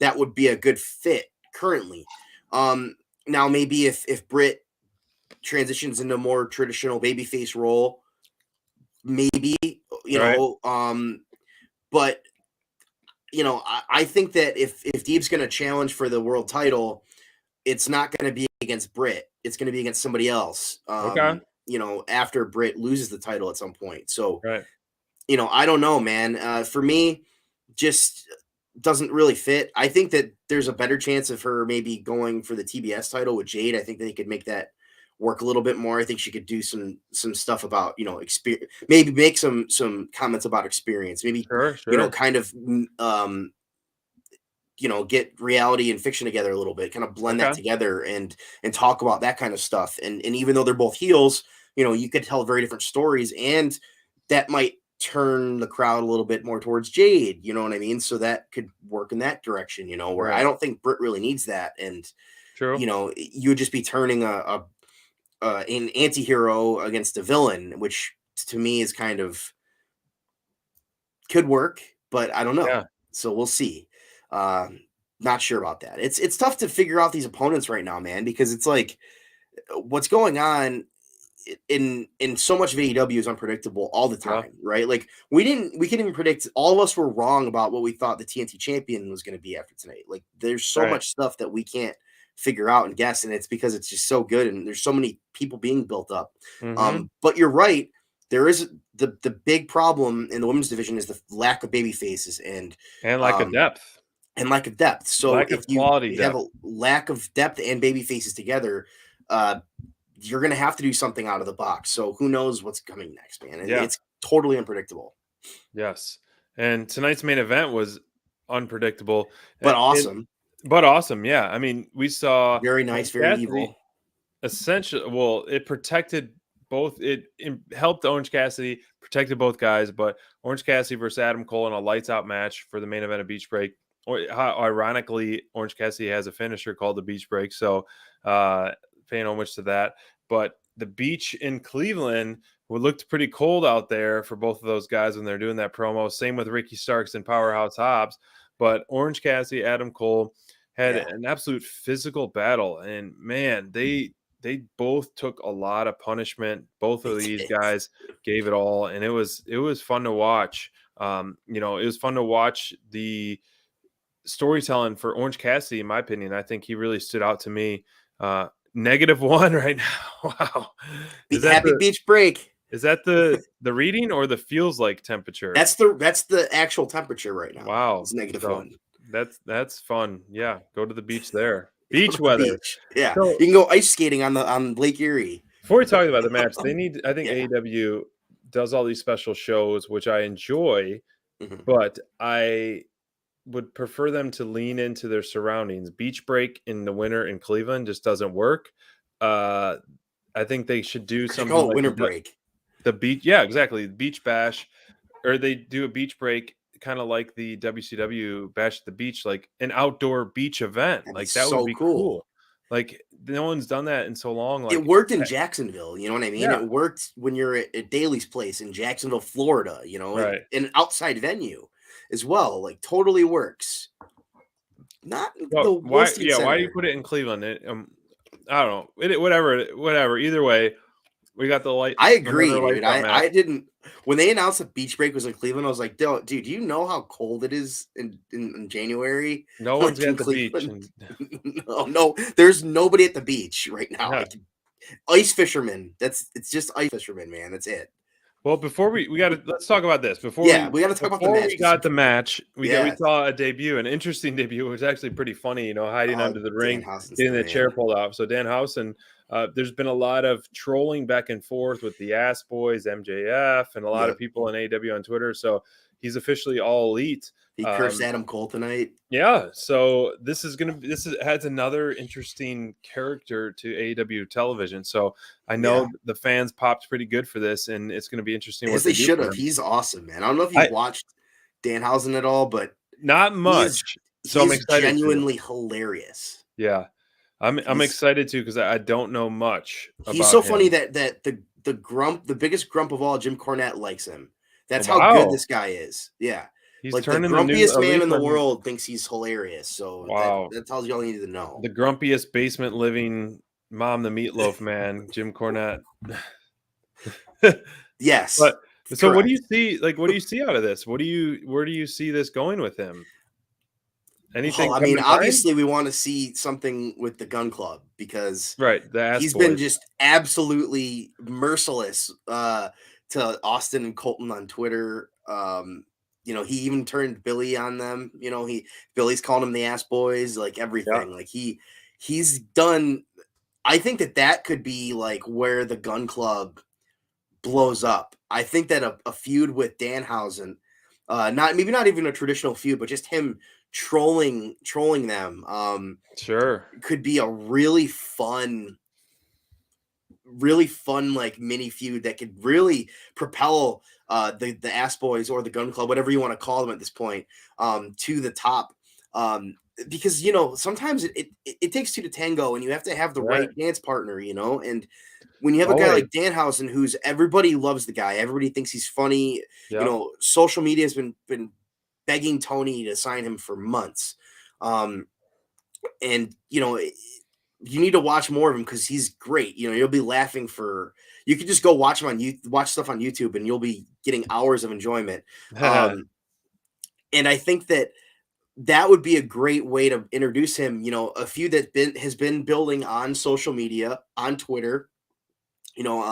that would be a good fit currently. Now maybe if Britt transitions into a more traditional babyface role, maybe, but I think that if Deeb's going to challenge for the world title, it's not going to be against Britt. It's going to be against somebody else. After Britt loses the title at some point. So, I don't know, man. For me, just doesn't really fit. I think that there's a better chance of her maybe going for the TBS title with Jade. I think they could make that work a little bit more. I think she could do some stuff about, experience, maybe make some comments about experience, maybe, kind of, get reality and fiction together a little bit, kind of blend that together and talk about that kind of stuff. And even though they're both heels, you could tell very different stories, and that might turn the crowd a little bit more towards Jade, you know what I mean? So that could work in that direction, where I don't think Britt really needs that. And, you would just be turning an anti-hero against a villain, which to me is kind of could work, but I don't know. Yeah. So we'll see. Not sure about that. It's tough to figure out these opponents right now, man, because it's like what's going on in so much of AEW is unpredictable all the time, right? Like we couldn't even predict. All of us were wrong about what we thought the TNT champion was going to be after tonight. Like there's so much stuff that we can't figure out and guess, and it's because it's just so good, and there's so many people being built up. But you're right. There is the big problem in the women's division is the lack of baby faces and lack of depth. And lack of depth. So if you have a lack of depth and baby faces together, you're going to have to do something out of the box. So who knows what's coming next, man? It's totally unpredictable. Yes. And tonight's main event was unpredictable. But awesome. Yeah. I mean, we saw very nice, very evil. Essentially, well, it protected both. It helped Orange Cassidy, protected both guys, but Orange Cassidy versus Adam Cole in a lights out match for the main event of Beach Break. Ironically, Orange Cassidy has a finisher called the Beach Break. So paying homage to that. But the beach in Cleveland looked pretty cold out there for both of those guys when they're doing that promo. Same with Ricky Starks and Powerhouse Hobbs. But Orange Cassidy, Adam Cole had an absolute physical battle. And man, they both took a lot of punishment. Both of these guys gave it all. And it was fun to watch. It was fun to watch the storytelling for Orange Cassidy, in my opinion. I think he really stood out to me. -1 right now. Wow. Happy beach break. Is that the reading or the feels like temperature? That's the actual temperature right now. Wow. It's -1. That's fun. Yeah. Go to the beach there. Beach weather. Beach. Yeah. So, you can go ice skating on Lake Erie. Before we talk about the match, I think AEW does all these special shows, which I enjoy, but I would prefer them to lean into their surroundings. Beach break in the winter in Cleveland just doesn't work. I think they should do something like winter break. The beach, yeah, exactly. Beach bash, or they do a beach break, kind of like the WCW Bash at the Beach, like an outdoor beach event. That would be cool. Like no one's done that in so long. Like it worked in Jacksonville, you know what I mean? Yeah. It worked when you're at Daly's place in Jacksonville, Florida, an outside venue as well. Like totally works. Not the worst. Why do you put it in Cleveland? I don't know. Whatever. Either way, we got the light. I agree, dude. I didn't. When they announced that Beach Break was in Cleveland, I was like, dude, do you know how cold it is in January? No one's at the beach. No, there's nobody at the beach right now. Yeah. Like, ice fishermen. It's just ice fishermen, man. That's it. Well, before let's talk about this. We got to talk about the match. We got the match. We saw a debut, an interesting debut. It was actually pretty funny, hiding under the ring, getting the chair pulled off. So Dan Housen, there's been a lot of trolling back and forth with the Ass Boys, MJF, and a lot of people in AEW on Twitter. So he's officially all elite. He cursed Adam Cole tonight. Yeah. So this adds another interesting character to AEW television. So I know the fans popped pretty good for this, and it's going to be interesting. As they should have. He's awesome, man. I don't know if you've watched Danhausen at all, but not much. I'm excited. Genuinely hilarious. Yeah. I'm excited too because I don't know much. He's so funny that the biggest grump of all, Jim Cornette, likes him. That's how good this guy is. Yeah. He's like the turning grumpiest man in the Aretha- world thinks he's hilarious. So Wow. that tells you all you need to know. The grumpiest basement living mom, the meatloaf man, Jim Cornette. Yes. But so correct. what do you see? Like, what do you see out of this? Where do you see this going with him? Anything? Well, I mean, obviously we want to see something with the Gun Club because right, the ass he's boys. been just absolutely merciless to Austin and Colton on Twitter. You know, he even turned Billy on them. You know, Billy's calling him the ass boys, like everything. Yeah. Like he's done. I think that could be like where the Gun Club blows up. I think that a feud with Danhausen, not even a traditional feud, but just him trolling them, Sure, could be a really fun like mini feud that could really propel the Ass Boys or the Gun Club, whatever you want to call them at this point, to the top. Because you know sometimes it takes two to tango, and you have to have the right dance partner, you know. And when you have a guy like Danhausen, who's everybody loves the guy, everybody thinks he's funny. Yep. You know, social media has been begging Tony to sign him for months, and you know. You need to watch more of him because he's great. You know, you'll be laughing you could just go watch him watch stuff on YouTube and you'll be getting hours of enjoyment. And I think that would be a great way to introduce him. You know, a feud that has been building on social media, on Twitter. You know,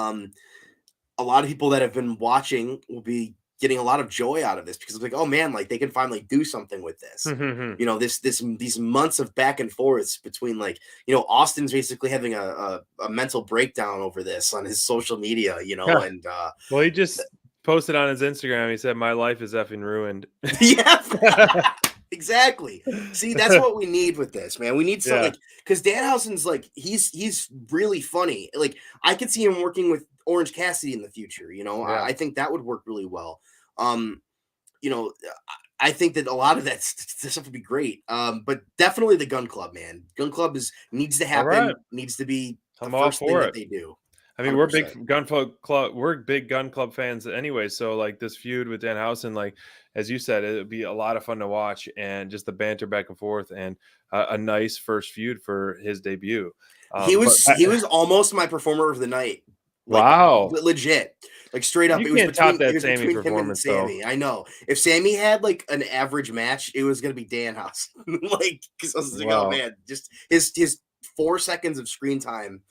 a lot of people that have been watching will be getting a lot of joy out of this because it's like, oh man, like they can finally do something with this. You know, these months of back and forths between, like, you know, Austin's basically having a mental breakdown over this on his social media, you know, and well, he just posted on his Instagram. He said, "My life is effing ruined." Yeah, exactly. See, that's what we need with this, man. We need something because Danhausen's like he's really funny. Like I could see him working with Orange Cassidy in the future. You know, I think that would work really well. You know, I think that a lot of that stuff would be great. But definitely the Gun Club, man. Gun Club needs to happen. Right. Needs to be I'm the all first thing for that it. they do. I mean, 100%. We're big Gun Club fans anyway. So like this feud with Danhausen, like as you said, it would be a lot of fun to watch, and just the banter back and forth, and a nice first feud for his debut. He was almost my performer of the night. Like, wow, legit, like straight up. You it was can't between, top that it was Sammy between him and performance, Sammy. though. I know. If Sammy had like an average match, it was gonna be Danhausen. Like, because I was like, oh man, just his 4 seconds of screen time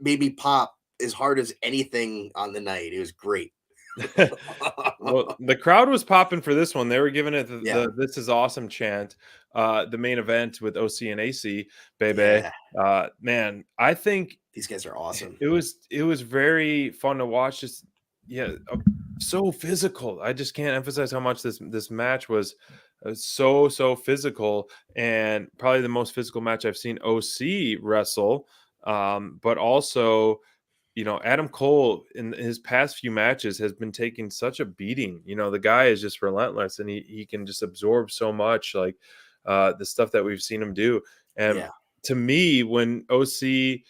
made me pop as hard as anything on the night. It was great. Well, the crowd was popping for this one. They were giving it the "This is awesome" chant. The main event with OC and AC, baby. Yeah. Man, I think these guys are awesome. It was very fun to watch. Just so physical. I just can't emphasize how much this match was so physical, and probably the most physical match I've seen OC wrestle. But also, you know, Adam Cole in his past few matches has been taking such a beating. You know, the guy is just relentless, and he can just absorb so much, like the stuff that we've seen him do. And to me, when OC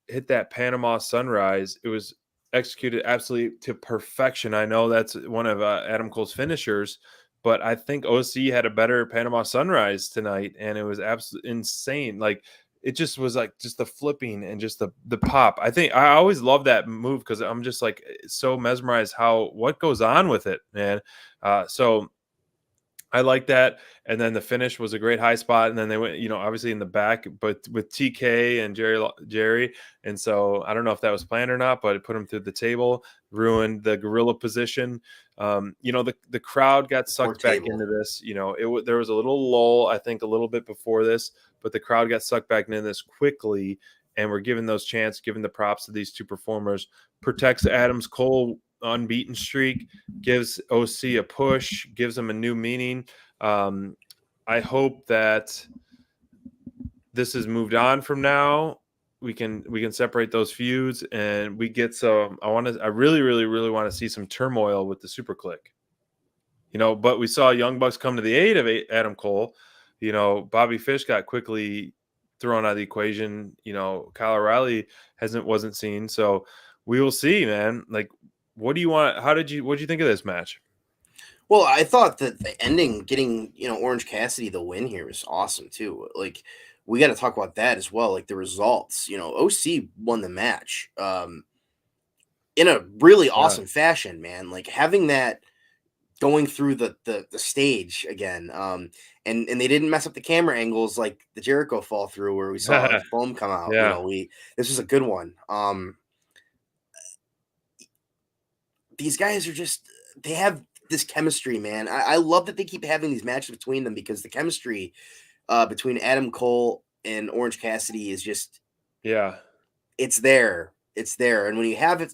hit that Panama Sunrise, it was executed absolutely to perfection. I know that's one of Adam Cole's finishers, but I think OC had a better Panama Sunrise tonight, and it was absolutely insane. Like, it just was like just the flipping and just the pop. I think I always love that move because I'm just like so mesmerized what goes on with it, man. So I like that. And then the finish was a great high spot. And then they went, you know, obviously in the back, but with TK and Jerry. And so I don't know if that was planned or not, but it put him through the table, ruined the gorilla position. You know, the crowd got sucked back into this. You know, there was a little lull, I think, a little bit before this, but the crowd got sucked back into this quickly. And we're giving those chants, giving the props to these two performers, protects Adams Cole unbeaten streak, gives OC a push, gives him a new meaning. I hope that this is moved on from now. We can separate those feuds, and we get some. I really want to see some turmoil with the Super Click. You know, but we saw Young Bucks come to the aid of Adam Cole. You know, Bobby Fish got quickly thrown out of the equation. You know, Kyle O'Reilly wasn't seen, so we will see, man. Like, what do you want? What do you think of this match? Well, I thought that the ending, getting Orange Cassidy the win here was awesome too. Like, we got to talk about that as well. Like the results, OC won the match in a really awesome fashion, man. Like having that going through the stage again, and they didn't mess up the camera angles like the Jericho fall through where we saw the foam come out. Yeah. This was a good one. These guys are they have this chemistry, man. I love that they keep having these matches between them because the chemistry between Adam Cole and Orange Cassidy is just it's there. It's there. And when you have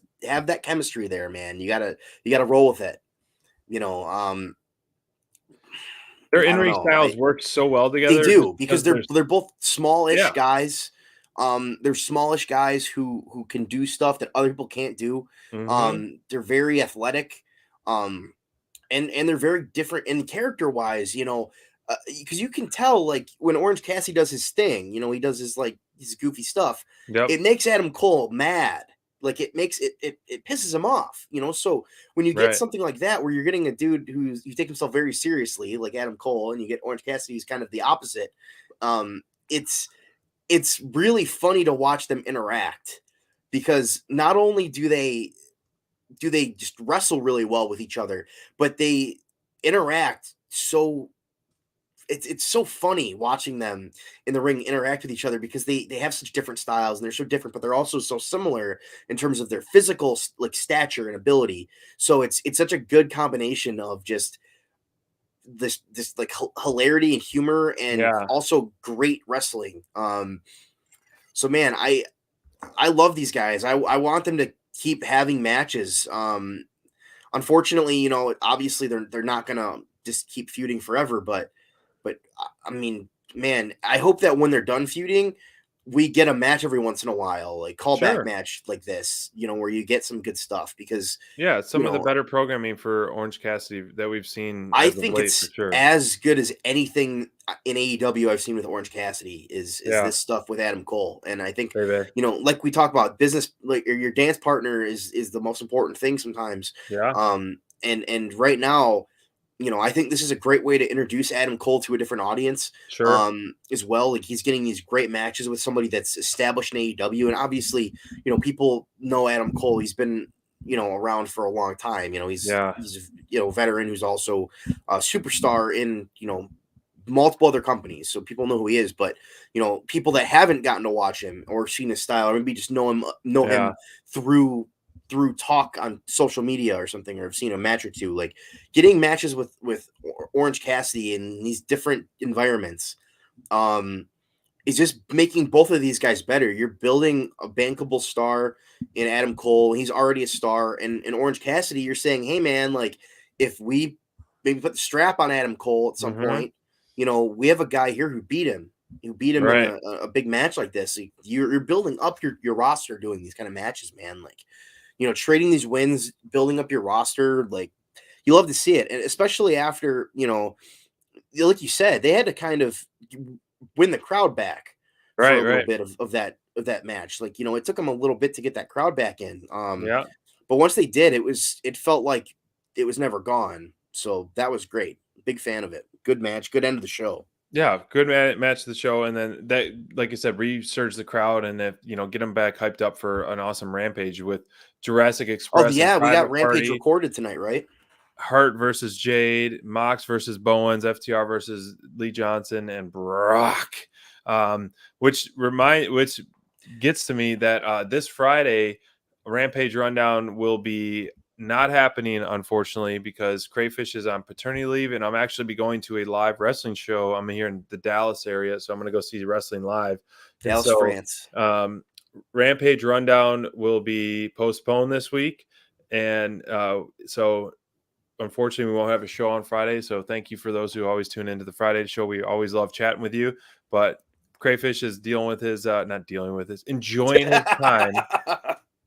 that chemistry there, man, you gotta roll with it. Their in-ring styles work so well together. They do because they're both smallish guys. They're smallish guys who can do stuff that other people can't do. They're very athletic. And they're very different in character-wise, because you can tell, like, when Orange Cassidy does his thing, he does his goofy stuff. It makes Adam Cole mad. Like it makes it pisses him off, So when you get something like that, where you're getting a dude you take himself very seriously, like Adam Cole, and you get Orange Cassidy, who's kind of the opposite. It's really funny to watch them interact because not only do they just wrestle really well with each other, but they interact so. It's so funny watching them in the ring interact with each other because they have such different styles and they're so different, but they're also so similar in terms of their physical stature and ability. So it's such a good combination of just this hilarity and humor and also great wrestling. So man, I love these guys. I want them to keep having matches. Unfortunately, obviously they're not gonna just keep feuding forever, but I mean, man, I hope that when they're done feuding, we get a match every once in a while, like callback match like this, where you get some good stuff because some of the better programming for Orange Cassidy that we've seen. I think it's as good as anything in AEW I've seen with Orange Cassidy is this stuff with Adam Cole. And I think, like we talk about business, like your dance partner is the most important thing sometimes. And right now, I think this is a great way to introduce Adam Cole to a different audience as well. Like he's getting these great matches with somebody that's established in AEW. And obviously, people know Adam Cole. He's been, around for a long time. He's a veteran who's also a superstar in, multiple other companies. So people know who he is, but, people that haven't gotten to watch him or seen his style or maybe just know him through talk on social media or something, or have seen a match or two, like getting matches with Orange Cassidy in these different environments is just making both of these guys better. You're building a bankable star in Adam Cole. He's already a star. And in Orange Cassidy, you're saying, hey man, like if we maybe put the strap on Adam Cole at some point, we have a guy here who beat him in a big match like this. You're building up your roster doing these kind of matches, man. Like, trading these wins, building up your roster, like you love to see it. And especially after, like you said, they had to kind of win the crowd back for a little bit of that match. Like, it took them a little bit to get that crowd back in. But once they did, it felt like it was never gone. So that was great. Big fan of it. Good match, good end of the show. Yeah, good match of the show, and then that, like you said, resurge the crowd, and if get them back hyped up for an awesome Rampage with Jurassic Express. Oh yeah, we got Rampage recorded tonight, right? Hart versus Jade, Mox versus Bowens, FTR versus Lee Johnson, and Brock. Which gets to me that this Friday, Rampage Rundown will be not happening, unfortunately, because Crayfish is on paternity leave, and I'm actually be going to a live wrestling show. I'm here in the Dallas area, so I'm going to go see wrestling live. Dallas, France. Rampage Rundown will be postponed this week, and so unfortunately we won't have a show on Friday. So thank you for those who always tune into the Friday show. We always love chatting with you, but Crayfish is enjoying his time.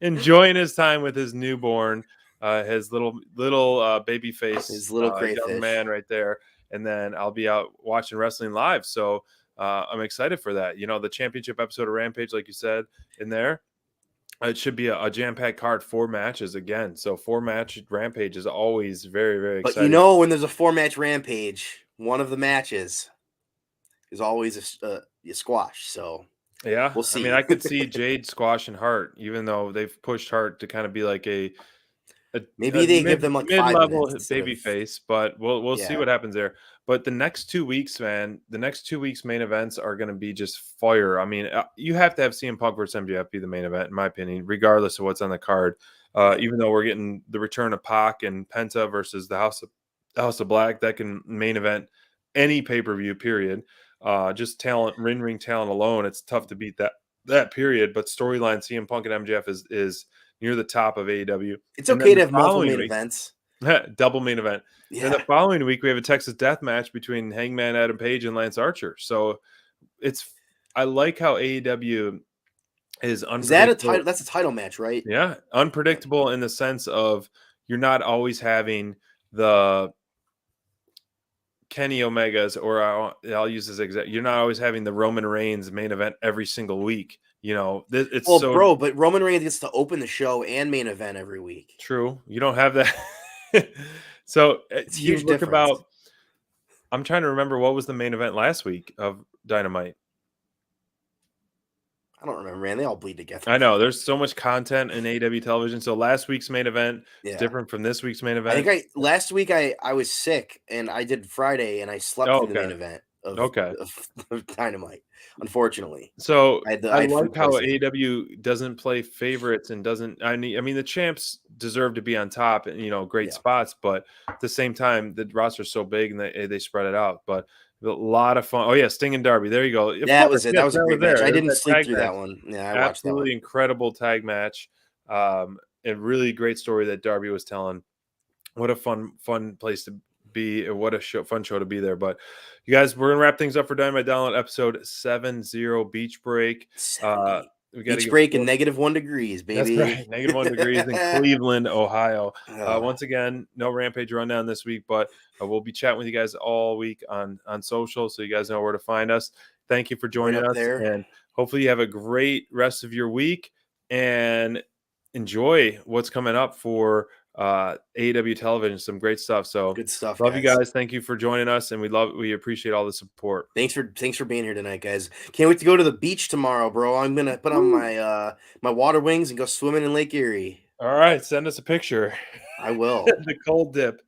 Enjoying his time with his newborn, his little baby face, his little crayfish young man right there. And then I'll be out watching wrestling live. So I'm excited for that. The championship episode of Rampage, like you said, in there. It should be a jam-packed card, 4 matches again. So 4-match Rampage is always very, very But exciting. you know, when there's a 4-match Rampage, one of the matches is always a squash. So yeah, we'll see. I mean, I could see Jade squashing Hart, even though they've pushed Hart to kind of be like a Maybe they give them like 5 mid-level minutes baby face, but we'll see what happens there. But the next 2 weeks, man, the next 2 weeks main events are going to be just fire. I mean, you have to have CM Punk versus MJF be the main event, in my opinion, regardless of what's on the card. Even though we're getting the return of Pac and Penta versus the House of Black, that can main event any pay-per-view, period. Just talent, ring talent alone, it's tough to beat that period. But storyline CM Punk and MJF is near the top of AEW. It's okay to have multiple main events. Double main event. Yeah. And the following week, we have a Texas death match between Hangman Adam Page and Lance Archer. So I like how AEW is unpredictable. Is that a title? That's a title match, right? Yeah. Unpredictable in the sense of you're not always having the Kenny Omegas, or I'll use this exact. You're not always having the Roman Reigns main event every single week. You know, it's but Roman Reigns gets to open the show and main event every week. True, you don't have that. So it's you huge look difference. about. I'm trying to remember what was the main event last week of Dynamite. I don't remember, man. They all bleed together. I know there's so much content in AEW television. So last week's main event is different from this week's main event. I think last week I was sick and I did Friday and I slept through the main event of Dynamite, unfortunately. So I like how AEW doesn't play favorites and doesn't. I mean, the champs deserve to be on top and great spots, but at the same time, the roster's so big and they spread it out. But a lot of fun. Oh yeah, Sting and Darby. There you go. That was it. That was a great match. I didn't sleep through that one. Yeah, I watched that one. Absolutely incredible tag match. A really great story that Darby was telling. What a fun place to be. What a fun show to be there. But you guys, we're gonna wrap things up for Dynamite Download episode 70, Beach Break. We got Beach Break and -1 degrees, baby. That's right. -1 degrees in Cleveland, Ohio. Once again, no Rampage rundown this week, but we'll be chatting with you guys all week on social, so you guys know where to find us. Thank you for joining us, and hopefully you have a great rest of your week and enjoy what's coming up for AEW television. Some great stuff. So good stuff. Love you guys. Thank you for joining us, and we appreciate all the support. Thanks for being here tonight, guys. Can't wait to go to the beach tomorrow, bro. I'm gonna put on my my water wings and go swimming in Lake Erie. All right, send us a picture. I will. The cold dip.